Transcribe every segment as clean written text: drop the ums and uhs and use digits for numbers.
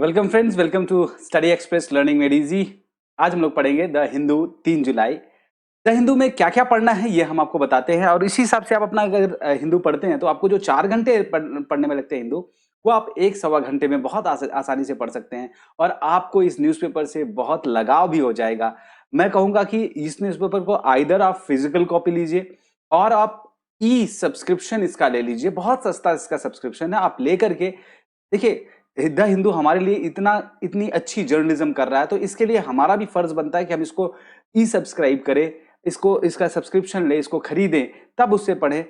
Welcome friends, welcome to study express learning made easy. आज हम लोग पढ़ेंगे the Hindu 3 July. The Hindu में क्या क्या पढ़ना है ये हम आपको बताते हैं और इसी हिसाब से आप अपना अगर हिंदू पढ़ते हैं तो आपको जो 4 घंटे पढ़ने में लगते हैं हिंदू, वो आप 1 सवा घंटे में बहुत आसानी से पढ़ सकते हैं। और आपको इस न्यूज़पेपर से बहुत लगाव भी हो जाएगा। मैं कहूंगा कि इस न्यूज़पेपर को आइदर आप फिजिकल कॉपी लीजिए और आप ई सब्सक्रिप्शन इसका ले लीजिए। बहुत सस्ता इसका सब्सक्रिप्शन है, आप ले करके देखिए द हिंदू हमारे लिए इतनी अच्छी जर्नलिज्म कर रहा है, तो इसके लिए हमारा भी फर्ज बनता है कि हम इसको ई सब्सक्राइब करें, इसको इसका सब्सक्रिप्शन ले, इसको खरीदें, तब उससे पढ़ें।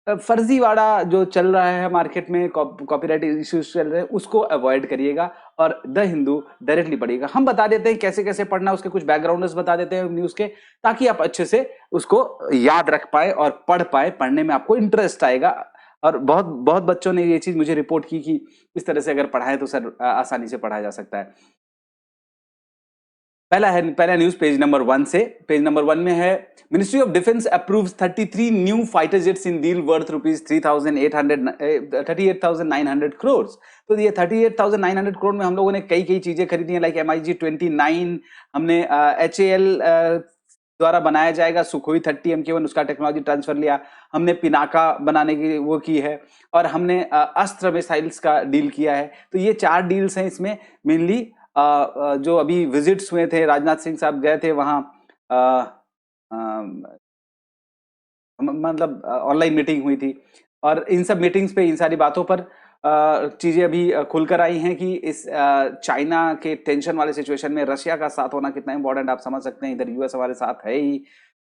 फर्जीवाड़ा जो चल रहा है मार्केट में, कॉपीराइट इश्यूज चल रहे हैं, उसको अवॉइड करिएगा और द हिंदू डायरेक्टली पढ़िएगा। हम बता देते हैं कैसे कैसे पढ़ना है, उसके कुछ बैकग्राउंडर्स बता देते हैं न्यूज के, ताकि आप अच्छे से उसको याद रख पाए और पढ़ पाए। पढ़ने में आपको इंटरेस्ट आएगा। और बहुत बहुत बच्चों ने ये चीज मुझे रिपोर्ट की कि इस तरह से अगर पढ़ाएं तो सर आसानी से पढ़ाया जा सकता है। पहला न्यूज पेज नंबर 1 से। पेज नंबर 1 में है, ministry of defence approves 33 new fighter jets in deal worth rupees 38,900 crore. तो ये 38,900 करोड़ में हम लोगों ने कई कई चीजें खरीदी हैं, लाइक MiG-29, हमने HAL द्वारा बनाया जाएगा सुखोई 30 MK1, उसका टेक्नोलॉजी ट्रांसफर लिया। हमने पिनाका बनाने की वो की है और हमने अस्त्र मिसाइल्स का डील किया है। तो ये 4 डील्स हैं इसमें। मेनली जो अभी विजिट्स हुए थे, राजनाथ सिंह साहब गए थे वहां, मतलब ऑनलाइन मीटिंग हुई थी और इन सब मीटिंग्स पे इन सारी बातों पर चीजें अभी खुलकर आई हैं कि इस चाइना के टेंशन वाले सिचुएशन में रशिया का साथ होना कितना इंपॉर्टेंट आप समझ सकते हैं। इधर यूएस हमारे साथ है ही,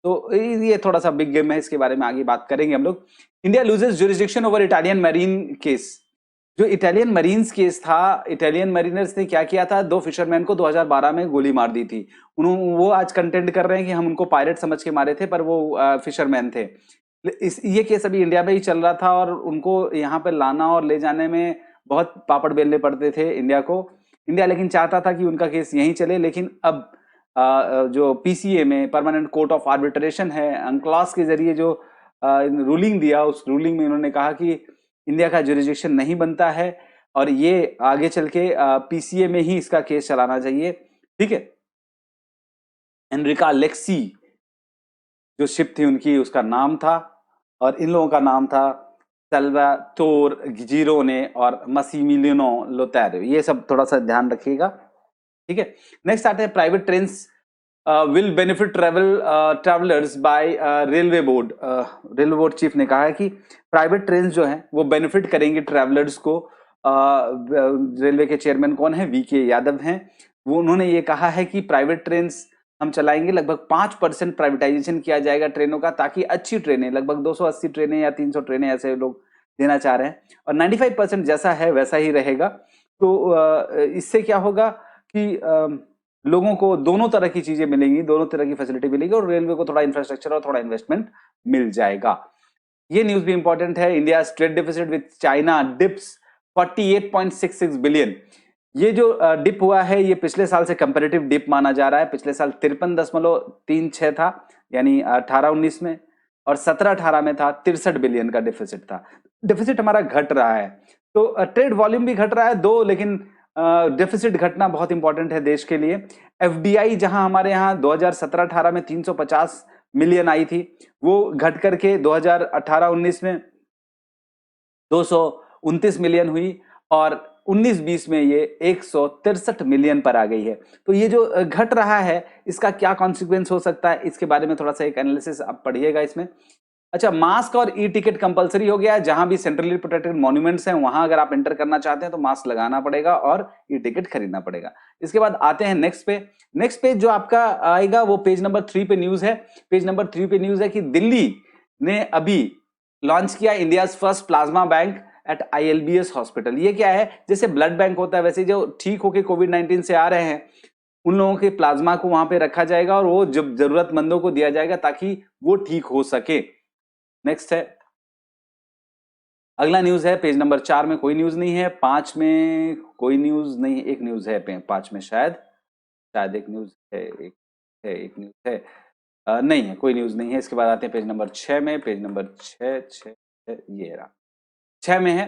तो ये थोड़ा सा बिग गेम है, इसके बारे में आगे बात करेंगे हम लोग। India loses jurisdiction over Italian marine case. जो इटालियन मरीन्स केस था, इटालियन मरीनर्स ने क्या किया था, 2 फिशरमैन को 2012 में गोली मार दी थी। वो आज कंटेंट कर रहे हैं कि हम उनको पायरेट समझ के मारे थे, पर वो फिशरमैन थे। ये केस अभी इंडिया में ही चल रहा था और उनको यहाँ पे लाना और ले जाने में बहुत पापड़ बेलने पड़ते थे इंडिया को। इंडिया लेकिन चाहता था कि उनका केस यहीं चले, लेकिन अब जो पीसीए में, परमानेंट कोर्ट ऑफ आर्बिट्रेशन है, अंक्लास के जरिए जो रूलिंग दिया, उस रूलिंग में उन्होंने कहा कि इंडिया का जुरिस्डिक्शन नहीं बनता है और ये आगे चल के पीसीए में ही इसका केस चलाना चाहिए। ठीक है। एनरिका लेक्सी जो शिप थी उनकी, उसका नाम था, और इन लोगों का नाम था सल्वातोर गिरोने और मसीमिलिनो लोतारो। ये सब थोड़ा सा ध्यान रखिएगा। ठीक है। नेक्स्ट आते हैं, private train will benefit travellers by railway board. Railway board chief ने कहा है कि प्राइवेट ट्रेन जो हैं वो बेनिफिट करेंगे ट्रेवलर्स को। रेलवे के चेयरमैन कौन है, वीके यादव हैं। वो उन्होंने ये कहा है कि प्राइवेट ट्रेन हम चलाएंगे, लगभग 5% प्राइवेटाइजेशन किया जाएगा ट्रेनों का, ताकि अच्छी ट्रेनें, लगभग 280 ट्रेनें या 300 ट्रेनें ऐसे लोग देना चाह रहे हैं, और 95% जैसा है वैसा ही रहेगा। तो इससे क्या होगा कि लोगों को दोनों तरह की चीजें मिलेंगी, दोनों तरह की फैसिलिटी मिलेगी और रेलवे को थोड़ा इंफ्रास्ट्रक्चर और थोड़ा इन्वेस्टमेंट मिल जाएगा। ये न्यूज भी इंपॉर्टेंट है। India trade deficit with China dips 48.66 billion. ये जो डिप हुआ है ये पिछले साल से कंपैरेटिव डिप माना जा रहा है। पिछले साल 53.36 था, यानी 18-19 में, और 17-18 में था 63 बिलियन का डेफिसिट था। डेफिसिट हमारा घट रहा है, तो ट्रेड वॉल्यूम भी घट रहा है दो, लेकिन डेफिसिट घटना बहुत इंपॉर्टेंट है देश के लिए। एफडीआई जहां हमारे यहाँ 2017-18 में 350 मिलियन आई थी, वो घट करके 2018-19 में 229 मिलियन हुई और 19-20 में ये 163 मिलियन पर आ गई है। तो ये जो घट रहा है इसका क्या कॉन्सिक्वेंस हो सकता है, इसके बारे में थोड़ा सा एक एनालिसिस आप पढ़िएगा इसमें। अच्छा, मास्क और ई टिकट कंपलसरी हो गया है। जहां भी सेंट्रली प्रोटेक्टेड मॉन्यूमेंट्स हैं वहां अगर आप एंटर करना चाहते हैं तो मास्क लगाना पड़ेगा और ई टिकट खरीदना पड़ेगा। इसके बाद आते हैं नेक्स्ट पे। नेक्स्ट पेज जो आपका आएगा वो पेज नंबर 3 पे न्यूज है। पेज नंबर 3 पे न्यूज है कि दिल्ली ने अभी लॉन्च किया India first plasma bank at ILBS hospital. ये क्या है, जैसे ब्लड बैंक होता है वैसे जो ठीक होके कोविड-19 से आ रहे हैं उन लोगों के प्लाज्मा को वहां पे रखा जाएगा और वो जब जरूरतमंदों को दिया जाएगा ताकि वो ठीक हो सके। नेक्स्ट है, अगला न्यूज है पेज नंबर 4 में। कोई न्यूज नहीं है। 5 में कोई न्यूज नहीं है, एक न्यूज है 5 में, शायद एक न्यूज है, एक न्यूज है, नहीं है, कोई न्यूज नहीं है। इसके बाद आते हैं पेज नंबर 6 में। पेज नंबर 6 ये रहा। 6 में है,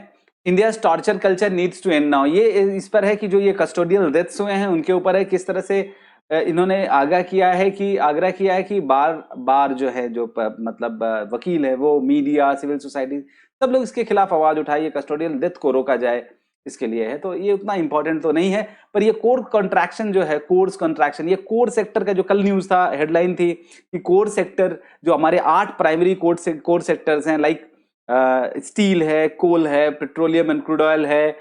India torture culture needs to end now, ये इस पर है कि जो ये कस्टोडियल डेथ्स हुए हैं उनके ऊपर है, किस तरह से इन्होंने आग्रह किया है कि बार बार जो है जो मतलब वकील है वो, मीडिया, सिविल सोसाइटी, सब लोग इसके खिलाफ आवाज उठाए, ये कस्टोडियल डेथ को रोका जाए, इसके लिए है। तो ये उतना इंपॉर्टेंट तो नहीं है, पर ये कोर कॉन्ट्रैक्शन जो है, कोर्स कॉन्ट्रैक्शन, ये कोर सेक्टर का जो कल न्यूज था, हेडलाइन थी कि कोर सेक्टर जो हमारे 8 प्राइमरी कोर सेक्टर्स हैं, लाइक स्टील है, कोल है, पेट्रोलियम एंड क्रूड ऑयल है,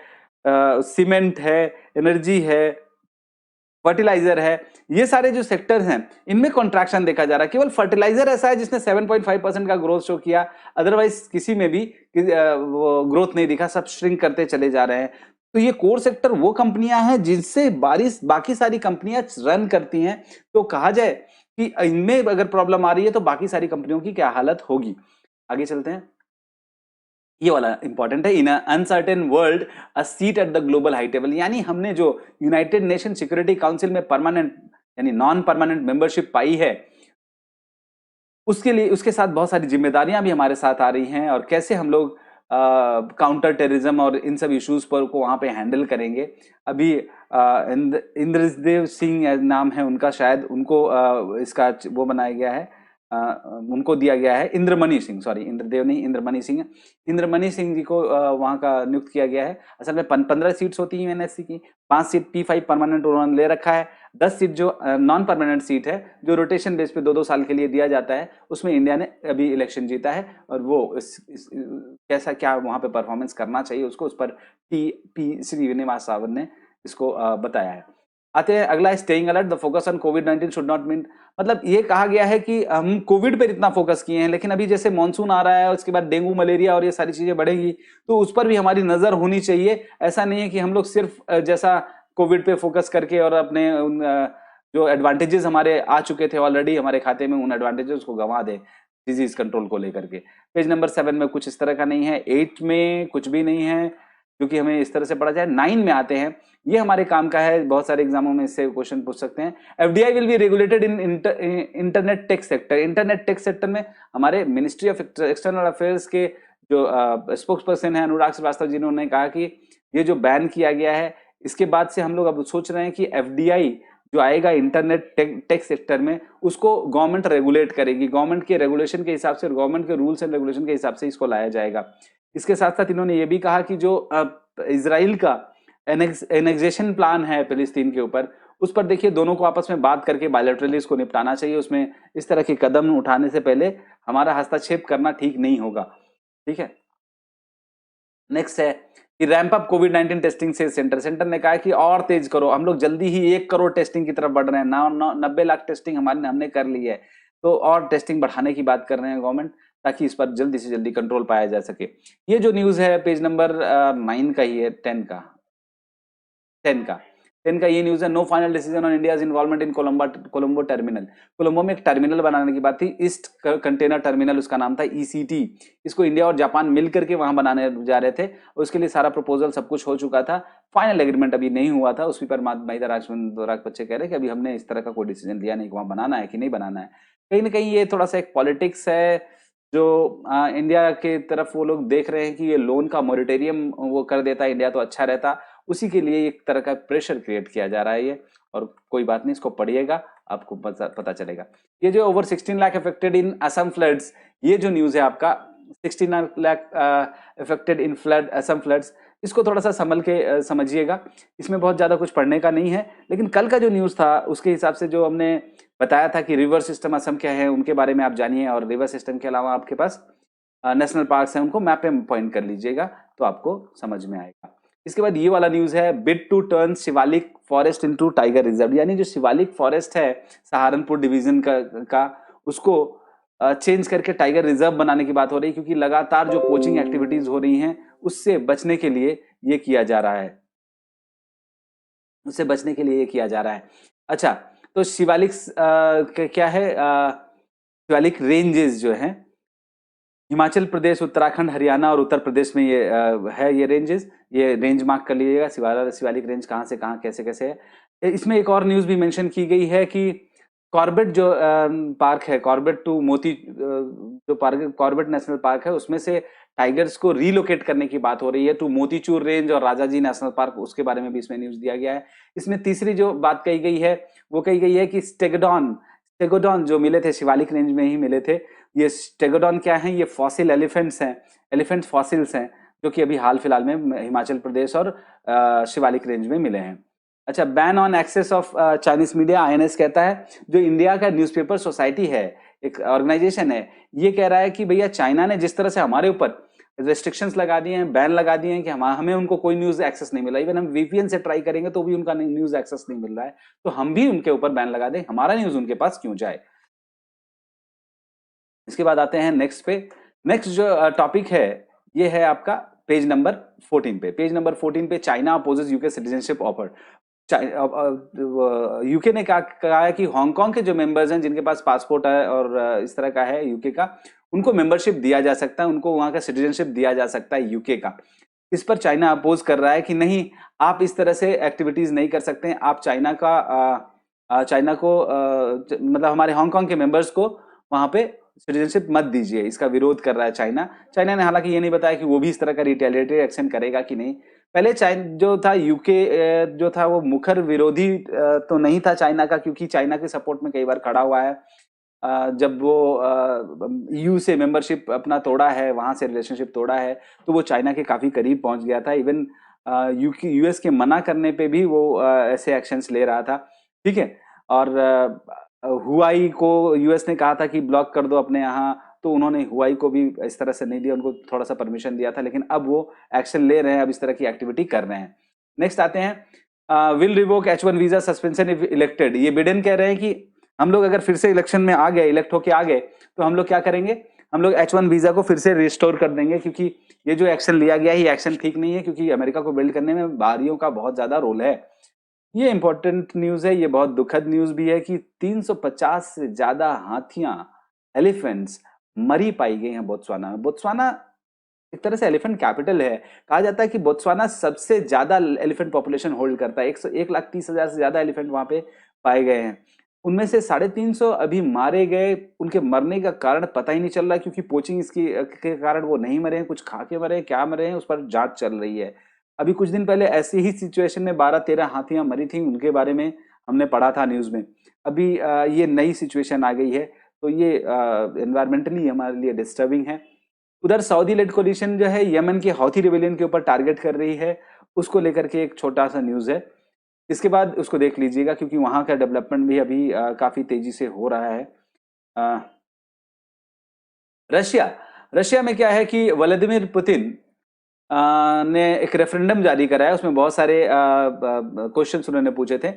सीमेंट है, एनर्जी है, फर्टिलाइजर है, ये सारे जो सेक्टर्स हैं इनमें कॉन्ट्रैक्शन देखा जा रहा है। केवल फर्टिलाइजर ऐसा है जिसने 7.5% का ग्रोथ शो किया, अदरवाइज किसी में भी ग्रोथ नहीं दिखा, सब श्रिंक करते चले जा रहे हैं। तो ये कोर सेक्टर वो कंपनियां हैं जिनसे बाकी सारी कंपनियां रन करती हैं। तो कहा जाए कि इनमें अगर प्रॉब्लम आ रही है तो बाकी सारी कंपनियों की क्या हालत होगी। आगे चलते हैं, ये वाला इंपॉर्टेंट है। In uncertain world a seat at the global high table, यानी हमने जो यूनाइटेड नेशन सिक्योरिटी काउंसिल में परमानेंट यानी नॉन परमानेंट मेंबरशिप पाई है, उसके लिए उसके साथ बहुत सारी जिम्मेदारियां भी हमारे साथ आ रही हैं, और कैसे हम लोग काउंटर टेररिज्म और इन सब इश्यूज पर को वहां पे हैंडल करेंगे। अभी इंद्रदेव सिंह नाम है उनका, शायद उनको इसका वो बनाया गया है, उनको दिया गया है इंद्रमणि सिंह, सॉरी इंद्रदेव नहीं, इंद्रमणि सिंह जी को वहां का नियुक्त किया गया है। असल में 15 सीट्स होती हैं एनएससी की, 5 सीट P5 परमानेंट उन्होंने ले रखा है, 10 सीट जो नॉन परमानेंट सीट है जो रोटेशन बेस पे 2-2 साल के लिए दिया जाता है, उसमें इंडिया ने अभी इलेक्शन जीता है, और वो कैसा क्या वहां पे परफॉर्मेंस करना चाहिए उसको, उस पर P श्रीनिवास रावत ने इसको बताया है। आते हैं अगला, staying alert, the focus on covid should not mean, मतलब ये कहा गया है कि हम कोविड पर इतना फोकस किए हैं, लेकिन अभी जैसे मानसून आ रहा है और उसके बाद डेंगू, मलेरिया और ये सारी चीजें बढ़ेंगी, तो उस पर भी हमारी नजर होनी चाहिए। ऐसा नहीं है कि हम लोग सिर्फ जैसा कोविड पे फोकस करके और अपने उन जो एडवांटेजेस हमारे आ चुके थे ऑलरेडी हमारे खाते में, उन एडवांटेजेस को गंवा दे डिजीज कंट्रोल को लेकर के। पेज नंबर 7 में कुछ इस तरह का नहीं है, 8 में कुछ भी नहीं है क्योंकि हमें इस तरह से पढ़ा जाए। 9 में आते हैं, ये हमारे काम का है, बहुत सारे एग्जामों में इससे क्वेश्चन पूछ सकते हैं। FDI will be regulated in internet tech sector. Internet tech sector में हमारे मिनिस्ट्री ऑफ एक्सटर्नल अफेयर्स के जो स्पोक्स पर्सन है अनुराग श्रीवास्तव जी, ने कहा कि ये जो बैन किया गया है, इसके बाद से हम लोग अब सोच रहे हैं कि एफडीआई जो आएगा इंटरनेट टेक सेक्टर में, उसको गवर्नमेंट रेगुलेट करेगी, गवर्नमेंट के रेगुलेशन के हिसाब से, गवर्नमेंट के रूल्स एंड रेगुलेशन के हिसाब से इसको लाया जाएगा। इसके साथ साथ इन्होंने ये भी कहा कि जो इजराइल का एनेक्सेशन प्लान है फिलिस्तीन के ऊपर, उस पर देखिए दोनों को आपस में बात करके बायलैटरली इसको निपटाना चाहिए। उसमें इस तरह के कदम उठाने से पहले हमारा हस्तक्षेप करना ठीक नहीं होगा। ठीक है, नेक्स्ट है कि रैंप अप कोविड-19 टेस्टिंग से सेंटर ने कहा कि और तेज करो, हम लोग जल्दी ही 1 करोड़ टेस्टिंग की तरफ बढ़ रहे हैं, 90 लाख टेस्टिंग हमने कर ली है, तो और टेस्टिंग बढ़ाने की बात कर रहे हैं गवर्नमेंट, ताकि इस पर जल्दी से जल्दी कंट्रोल पाया जा सके। ये जो न्यूज है पेज नंबर 9 का ही है, 10 का ये न्यूज है। No final decision on India's involvement in Colombo terminal. Colombo में एक टर्मिनल बनाने की बात थी, ईस्ट कंटेनर टर्मिनल उसका नाम था, ईसीटी। इसको इंडिया और जापान मिल करके वहां बनाने जा रहे थे, उसके लिए सारा प्रपोजल सब कुछ हो चुका था, फाइनल एग्रीमेंट अभी नहीं हुआ था। उसी पर महिला राजपक्षे कह रहे हैं कि अभी हमने इस तरह का कोई डिसीजन लिया नहीं कि वहां बनाना है कि नहीं बनाना है। कहीं ना कहीं ये थोड़ा सा एक पॉलिटिक्स है जो इंडिया के तरफ वो लोग देख रहे हैं कि ये लोन का मॉरिटेरियम वो कर देता इंडिया तो अच्छा रहता, उसी के लिए एक तरह का प्रेशर क्रिएट किया जा रहा है ये। और कोई बात नहीं, इसको पढ़िएगा आपको पता चलेगा। ये जो over 16 lakh affected in Assam floods, ये जो न्यूज है आपका 16 lakh affected in flood Assam floods, इसको थोड़ा सा संभल के समझिएगा, इसमें बहुत ज्यादा कुछ पढ़ने का नहीं है। लेकिन कल का जो न्यूज था उसके हिसाब से जो हमने बताया था कि रिवर सिस्टम असम क्या है, उनके बारे में आप जानिए, और रिवर सिस्टम के अलावा आपके पास नेशनल पार्क्स हैं, उनको मैप पे पॉइंट कर लीजिएगा तो आपको समझ में आएगा। इसके बाद ये वाला न्यूज है, bid to turn Shivalik forest into tiger reserve, यानी जो शिवालिक फॉरेस्ट है सहारनपुर डिवीजन का उसको चेंज करके टाइगर रिजर्व बनाने की बात हो रही है, क्योंकि लगातार जो पोचिंग एक्टिविटीज हो रही हैं उससे बचने के लिए ये किया जा रहा है, उससे बचने के लिए ये किया जा रहा है। अच्छा, तो शिवालिक क्या है, शिवालिक रेंजेस जो हैं हिमाचल प्रदेश, उत्तराखंड, हरियाणा और उत्तर प्रदेश में ये है ये रेंजेस, ये रेंज मार्क कर लीजिएगा, शिवालिक रेंज कहाँ से कहाँ कैसे कैसे है। इसमें एक और न्यूज भी मेंशन की गई है कि कॉर्बेट जो पार्क है, कॉर्बेट टू मोती जो पार्क कॉर्बेट नेशनल पार्क है, उसमें से टाइगर्स को रीलोकेट करने की बात हो रही है टू मोतीचूर रेंज और राजाजी नेशनल पार्क, उसके बारे में भी इसमें न्यूज दिया गया है। इसमें तीसरी जो बात कही गई है वो कही गई है कि स्टेगोडॉन जो मिले थे शिवालिक रेंज में ही मिले थे। ये स्टेगोडॉन क्या है? ये फॉसिल एलिफेंट्स हैं, एलिफेंट फॉसिल्स हैं, जो कि अभी हाल फिलहाल में हिमाचल प्रदेश और शिवालिक रेंज में मिले हैं। अच्छा, ban on access of Chinese media, INS कहता है, जो इंडिया का न्यूज़पेपर सोसाइटी है, एक ऑर्गेनाइजेशन है, ये कह रहा है कि भैया चाइना ने जिस तरह से हमारे ऊपर रेस्ट्रिक्शंस लगा दिए हैं, बैन लगा दिए हैं कि हमें उनको कोई न्यूज एक्सेस नहीं मिल रहा, इवन हम वीपीएन से ट्राई करेंगे तो भी उनका न्यूज एक्सेस नहीं मिल रहा है, तो हम भी उनके ऊपर बैन लगा दें, हमारा न्यूज उनके पास क्यों जाए। इसके बाद आते हैं नेक्स्ट पे। नेक्स्ट जो टॉपिक है ये है आपका पेज नंबर 14 पे। पेज नंबर 14 पे, China opposes UK citizenship offer. UK ने कहा है कि हांगकांग के जो मेंबर्स हैं जिनके पास पासपोर्ट है और इस तरह का है यूके का, उनको मेंबरशिप दिया जा सकता है, उनको वहां का सिटीजनशिप दिया जा सकता है यूके का। इस पर चाइना अपोज कर रहा है कि नहीं, आप इस तरह से एक्टिविटीज नहीं कर सकते हैं, आप चाइना को मतलब हमारे हांगकांग के मेंबर्स को वहां पे सिटीजनशिप मत दीजिए, इसका विरोध कर रहा है चाइना। चाइना ने हालांकि ये नहीं बताया कि वो भी इस तरह का रिटेलिएटरी एक्शन करेगा कि नहीं। पहले चाइना जो था, यूके जो था वो मुखर विरोधी तो नहीं था चाइना का, क्योंकि चाइना के सपोर्ट में कई बार खड़ा हुआ है। जब वो ईयू से मेंबरशिप अपना तोड़ा है, वहां से रिलेशनशिप तोड़ा है, तो वो चाइना के काफी करीब पहुंच गया था। इवन यूएस के मना करने पे भी वो ऐसे एक्शंस ले रहा था, ठीक है। और हुआई को यूएस ने कहा था कि ब्लॉक कर दो अपने यहाँ, तो उन्होंने हुआई को भी इस तरह से नहीं दिया, उनको थोड़ा सा परमिशन दिया था, लेकिन अब वो एक्शन ले रहे हैं, अब इस तरह की एक्टिविटी कर रहे हैं। नेक्स्ट आते हैं, will revoke H1 visa suspension if elected. ये बिडेन कह रहे हैं कि हम लोग अगर फिर से इलेक्शन में आ गए, इलेक्ट होके आ गए, तो हम लोग क्या करेंगे, हम लोग H1 वीजा को फिर से रिस्टोर कर देंगे, क्योंकि ये जो एक्शन लिया गया है ये एक्शन ठीक नहीं है, क्योंकि अमेरिका को बिल्ड करने में बाहरियों का बहुत ज्यादा रोल है। ये इंपॉर्टेंट न्यूज है, ये बहुत दुखद न्यूज भी है कि 350 से ज्यादा हाथियां, एलिफेंट्स मरी पाई गई हैं बोत्सवाना में। बोत्सवाना एक तरह से एलिफेंट कैपिटल है। कहा जाता है कि बोत्सवाना सबसे ज्यादा एलिफेंट पॉपुलेशन होल्ड करता है, 1,30,000 से ज्यादा एलिफेंट वहां पे पाए गए हैं। उनमें से 350 अभी मारे गए, उनके मरने का कारण पता ही नहीं चल रहा, क्योंकि पोचिंग इसकी के कारण वो नहीं मरे हैं, कुछ खा के मरे हैं, क्या मरे हैं उस पर जांच चल रही है। अभी कुछ दिन पहले ऐसी ही सिचुएशन में 12-13 हाथियां मरी थी, उनके बारे में हमने पढ़ा था न्यूज में। अभी ये नई सिचुएशन आ गई है, तो ये एनवायरमेंटली हमारे लिए डिस्टर्बिंग है। उधर सऊदी लेड कोलिशन जो है यमन के हौथी रिबेलियन के ऊपर टारगेट कर रही है, उसको लेकर के एक छोटा सा न्यूज है। इसके बाद उसको देख लीजिएगा, क्योंकि वहां का डेवलपमेंट भी अभी काफी तेजी से हो रहा है। अ, रशिया रशिया में क्या है कि व्लादिमीर पुतिन ने एक रेफरेंडम जारी करा है, उसमें बहुत सारे क्वेश्चंस उन्होंने पूछे थे।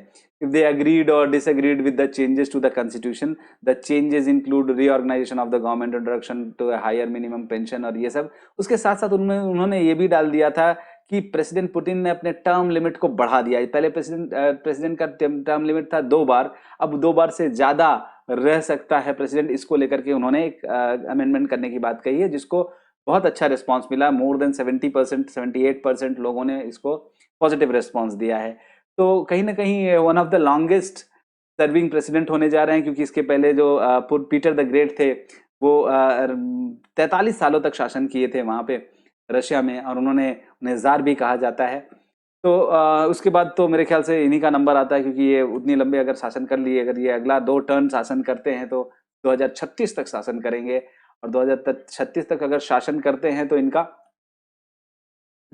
इफ दे अग्रीड और disagreed with the changes to the constitution, the changes include reorganisation of the government, introduction to higher minimum pension और ये सब। उसके साथ साथ उन्होंने ये भी डाल दिया था कि प्रेसिडेंट पुतिन ने अपने टर्म लिमिट को बढ़ा दिया। पहले प्रेसिडेंट का टर्म लिमिट था 2 बार, अब 2 बार से ज्यादा रह सकता है प्रेसिडेंट। इसको लेकर के उन्होंने एक अमेंडमेंट करने की बात कही है, जिसको बहुत अच्छा रिस्पांस मिला। मोर देन 70%, 78% लोगों ने इसको पॉजिटिव रिस्पांस दिया है। तो कहीं ना कहीं one of the longest serving president होने जा रहे हैं, क्योंकि इसके पहले जो पीटर द ग्रेट थे, वो 43 सालों तक शासन किए थे वहां पे रशिया में, और उन्हें जार भी कहा जाता है। तो उसके बाद तो मेरे ख्याल से इन्हीं का नंबर आता है, क्योंकि ये उतनी लंबे अगर शासन कर लिए, अगर ये अगला 2 टर्न शासन करते हैं तो 2036 तक शासन करेंगे, और 2036 तक अगर शासन करते हैं तो इनका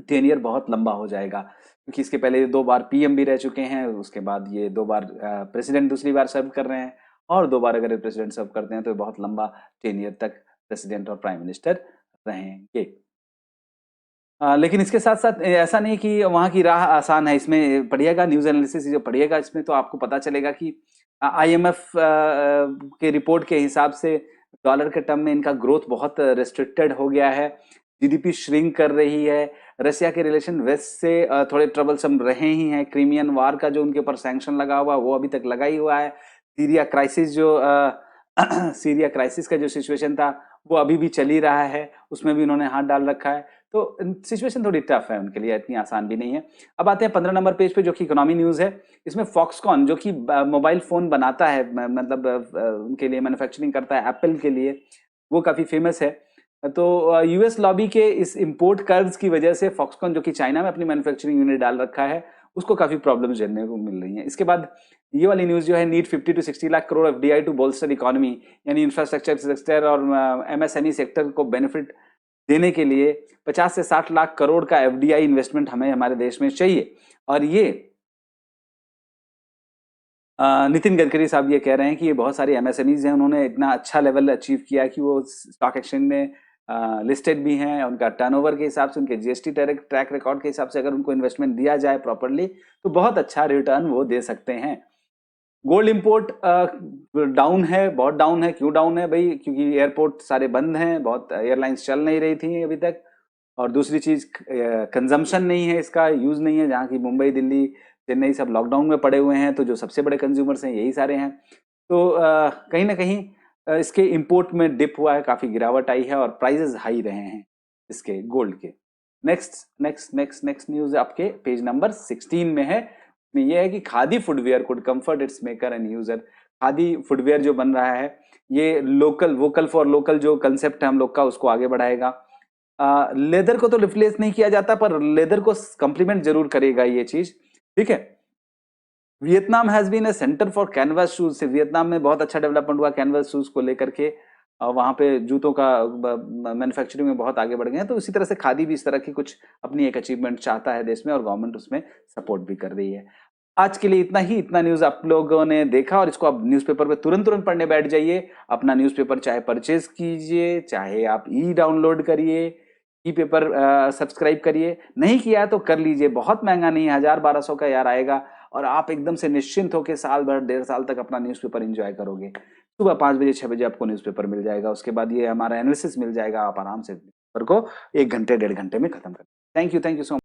टेनियर बहुत लंबा हो जाएगा, क्योंकि इसके पहले 2 बार पीएम भी रह चुके हैं, उसके बाद ये 2 बार प्रेसिडेंट दूसरी बार सर्व कर रहे हैं, और 2 बार अगर प्रेसिडेंट सर्व करते हैं तो बहुत लंबा टेनियर तक प्रेसिडेंट और प्राइम मिनिस्टर रहेंगे। लेकिन इसके साथ साथ ऐसा नहीं कि वहां की राह आसान है। इसमें पढ़िएगा, न्यूज एनालिसिस जो पढ़िएगा, इसमें तो आपको पता चलेगा कि आईएमएफ के रिपोर्ट के हिसाब से डॉलर के टर्म में इनका ग्रोथ बहुत रेस्ट्रिक्टेड हो गया है, जीडीपी श्रिंक कर रही है। रशिया के रिलेशन वेस्ट से थोड़े ट्रबलसम रहे ही हैं। क्रीमियन वार का जो उनके ऊपर सैंक्शन लगा हुआ वो अभी तक लगा ही हुआ है। सीरिया क्राइसिस जो सीरिया क्राइसिस का जो सिचुएशन था वो अभी भी चल ही रहा है, उसमें भी उन्होंने हाथ डाल रखा है। तो सिचुएशन थोड़ी टफ है उनके लिए, इतनी आसान भी नहीं है। अब आते हैं 15 नंबर पेज पे, जो कि इकोनॉमी न्यूज है। इसमें फॉक्सकॉन जो कि मोबाइल फोन बनाता है, मतलब उनके लिए मैन्युफैक्चरिंग करता है एप्पल के लिए, वो काफी फेमस है। तो यूएस लॉबी के इस इंपोर्ट कर्व्स की वजह से फॉक्सकॉन जो कि चाइना में अपनी मैन्युफैक्चरिंग यूनिट डाल रखा है उसको काफी प्रॉब्लम्स झेलने को मिल रही हैं। इसके बाद ये वाली न्यूज जो है, need 50 to 60 lakh crore FDI to bolster economy, यानी इंफ्रास्ट्रक्चर सेक्टर और एमएसएमई सेक्टर को बेनिफिट देने के लिए 50 से 60 लाख करोड़ का एफडीआई इन्वेस्टमेंट हमें हमारे देश में चाहिए। और ये नितिन गडकरी साहब ये कह रहे हैं कि ये बहुत सारी एमएसएमईज हैं, उन्होंने इतना अच्छा लेवल अचीव किया कि वो स्टॉक एक्सचेंज में लिस्टेड भी हैं। उनका टर्नओवर के हिसाब से, उनके जीएसटी ट्रैक रिकॉर्ड के हिसाब से अगर उनको इन्वेस्टमेंट दिया जाए प्रॉपरली तो बहुत अच्छा रिटर्न वो दे सकते हैं। गोल्ड इंपोर्ट डाउन है, बहुत डाउन है। क्यों डाउन है भाई? क्योंकि एयरपोर्ट सारे बंद हैं, बहुत एयरलाइंस चल नहीं रही थी अभी तक। और दूसरी चीज, कंजम्पशन नहीं है, इसका यूज नहीं है। जहाँ की मुंबई, दिल्ली, चेन्नई सब लॉकडाउन में पड़े हुए हैं, तो जो सबसे बड़े कंज्यूमर्स हैं यही सारे हैं। तो कहीं ना कहीं इसके इंपोर्ट में डिप हुआ है, काफी गिरावट आई है और प्राइसेस हाई रहे हैं इसके गोल्ड के। Next next next next news आपके पेज नंबर 16 में है। ये है कि khadi footwear could comfort it's maker and user. Khadi footwear जो बन रहा है ये लोकल, वोकल फॉर लोकल जो कंसेप्ट है हम लोग का, उसको आगे बढ़ाएगा। लेदर को तो रिप्लेस नहीं किया जाता, पर लेदर को कंप्लीमेंट जरूर करेगा ये चीज, ठीक है। Vietnam has been a centre for canvas shoes. से वियतनाम में बहुत अच्छा डेवलपमेंट हुआ कैनवास शूज को लेकर के, वहां पे जूतों का मैन्युफैक्चरिंग में बहुत आगे बढ़ गए हैं। तो इसी तरह से खादी भी इस तरह की कुछ अपनी एक अचीवमेंट चाहता है देश में, और गवर्नमेंट उसमें सपोर्ट भी कर रही है। आज के लिए इतना ही। इतना न्यूज आप लोगों ने देखा और इसको आप न्यूज़पेपर पे तुरंत तुरंत पढ़ने बैठ जाइए। अपना न्यूज़पेपर चाहे परचेज कीजिए, चाहे आप ई डाउनलोड करिए, ई पेपर सब्सक्राइब करिए। नहीं किया तो कर लीजिए, बहुत महंगा नहीं है, 1000-1200 का यार आएगा और आप एकदम से निश्चिंत होकर साल भर, 1.5 साल तक अपना न्यूज़पेपर एंजॉय करोगे। सुबह 5 बजे 6 बजे आपको न्यूज़पेपर मिल जाएगा, उसके बाद ये हमारा एनालिसिस मिल जाएगा, आप आराम से पेपर को 1 घंटे 1.5 घंटे में खत्म कर। Thank you so much.